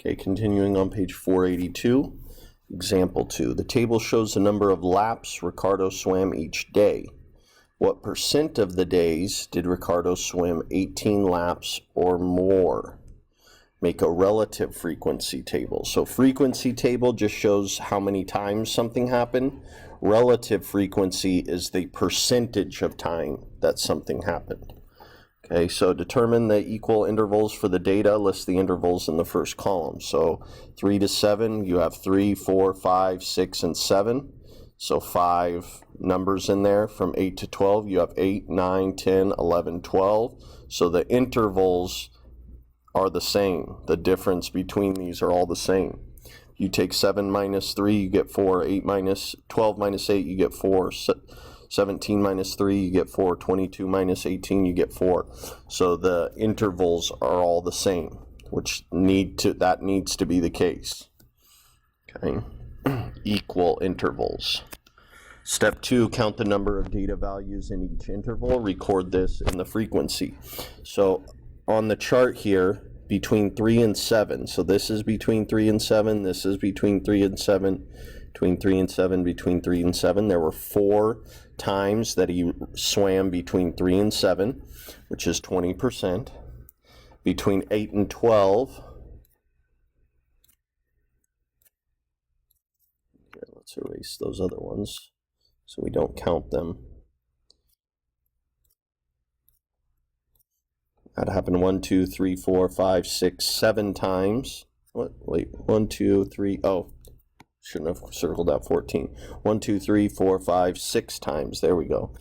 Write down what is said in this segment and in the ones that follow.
Okay, continuing on page 482, example 2. The table shows the number of laps Ricardo swam each day. What percent of the days did Ricardo swim 18 laps or more? Make a relative frequency table. So frequency table just shows how many times something happened. Relative frequency is the percentage of time that something happened. Okay, so determine the equal intervals for the data. List the intervals in the first column. So 3 to 7, you have 3, 4, 5, 6, and 7. So 5 numbers in there. From 8 to 12, you have 8, 9, 10, 11, 12. So the intervals are the same. The difference between these are all the same. You take 7 minus 3, you get 4. 12 minus 8, you get 4. 17 minus 3, you get 4. 22 minus 18, you get 4. So the intervals are all the same, which that needs to be the case. Okay, equal intervals. Step 2, count the number of data values in each interval. Record this in the frequency. So on the chart here, between 3 and 7, so this is between 3 and 7, this is between 3 and 7, between 3 and 7, between 3 and 7. There were 4 times that he swam between 3 and 7, which is 20%. Between 8 and 12, here, let's erase those other ones so we don't count them. That happened 1, 2, 3, 4, 5, 6, 7 times. Wait, 1, 2, 3, oh, shouldn't have circled out 14. 1, 2, 3, 4, 5, 6 times. There we go.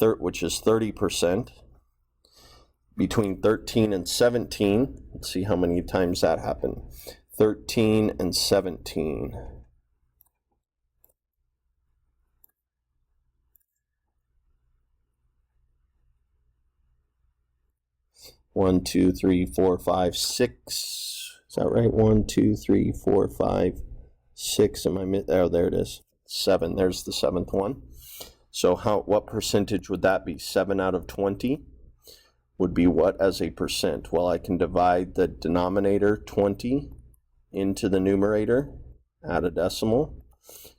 Which is 30%. Between 13 and 17, let's see how many times that happened. 13 and 17. One, 2, 3, 4, 5, 6. Is that right? 1, 2, 3, 4, 5, 6. Am I oh, there it is. 7. There's the 7th one. So what percentage would that be? 7 out of 20 would be what as a percent? Well, I can divide the denominator 20 into the numerator, add a decimal.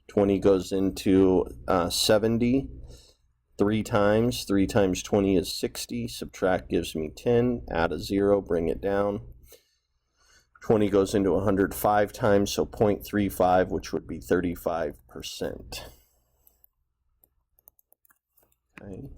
20 goes into 70. 3 times 20 is 60. Subtract gives me 10. Add a 0, bring it down. 20 goes into 105 times, so 0.35, which would be 35%. Okay.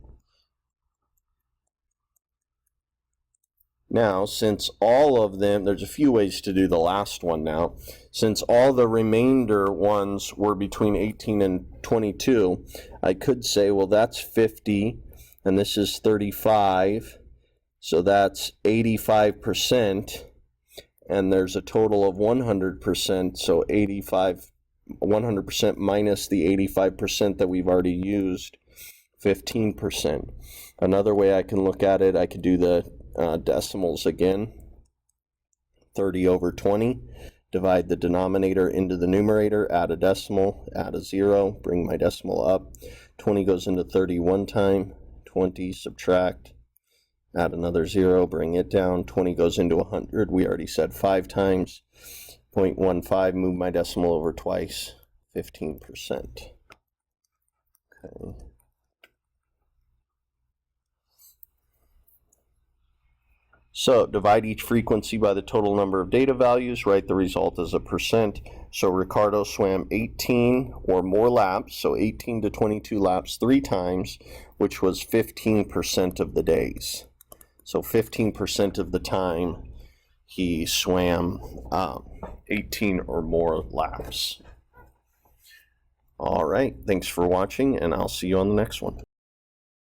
Now, since all of them, there's a few ways to do the last one now. Since all the remainder ones were between 18 and 22, I could say, well, that's 50, and this is 35, so that's 85%, and there's a total of 100%, so 100% minus the 85% that we've already used, 15%. Another way I can look at it, I could do the decimals again. 30 over 20. Divide the denominator into the numerator, add a decimal, add a 0, bring my decimal up. 20 goes into 30 one time, 20, subtract, add another 0, bring it down. 20 goes into 100, we already said 5 times. 0.15, move my decimal over twice, 15%. Okay. So divide each frequency by the total number of data values, write the result as a percent. So Ricardo swam 18 or more laps, so 18 to 22 laps 3 times, which was 15% of the days. So 15% of the time he swam 18 or more laps. All right, thanks for watching, and I'll see you on the next one.